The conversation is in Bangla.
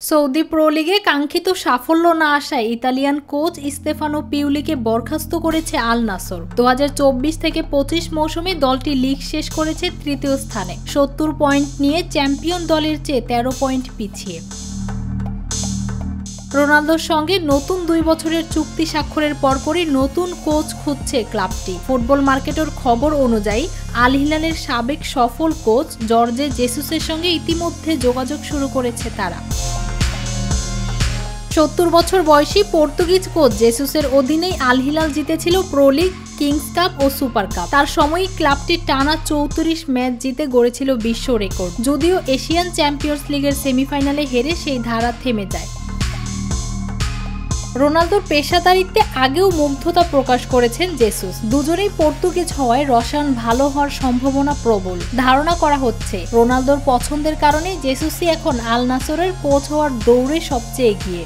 সৌদি প্রো লিগে কাঙ্ক্ষিত সাফল্য না আসায় ইতালিয়ান কোচ স্তেফানো পিউলিকে বরখাস্ত করেছে আল নাসর। 2024 থেকে 25 মৌসুমে দলটি লিগ শেষ করেছে তৃতীয় স্থানে, 70 পয়েন্ট নিয়ে চ্যাম্পিয়ন দলের চেয়ে 13 পয়েন্ট পিছিয়ে। রোনালদোর সঙ্গে নতুন 2 বছরের চুক্তি স্বাক্ষরের পরপরই নতুন কোচ খুঁজছে ক্লাবটি। ফুটবল মার্কেটের খবর অনুযায়ী আল হিলালের সাবেক সফল কোচ জর্জে জেসুসের সঙ্গে ইতিমধ্যে যোগাযোগ শুরু করেছে তারা। 70 বছর বয়সী পর্তুগিজ কোচ জেসুসের অধীনেই আল হিলাল জিতেছিল প্রো লিগ, কিংস কাপ ও সুপার কাপ। তার সময়ই ক্লাবটি টানা 34 ম্যাচ জিতে গড়েছিল বিশ্ব রেকর্ড। যদিও এশিয়ান চ্যাম্পিয়ন্স লিগের সেমিফাইনালে হেরে সেই ধারা থেমে যায়। রোনালদোর পেশাদারিত্বে আগেও মুগ্ধতা প্রকাশ করেছেন জেসুস। দুজনেই পর্তুগিজ হওয়ায় রসায়ন ভালো হওয়ার সম্ভাবনা প্রবল। ধারণা করা হচ্ছে রোনালদোর পছন্দের কারণে জেসুসই এখন আল নাসরের কোচ হওয়ার দৌড়ে সবচেয়ে এগিয়ে।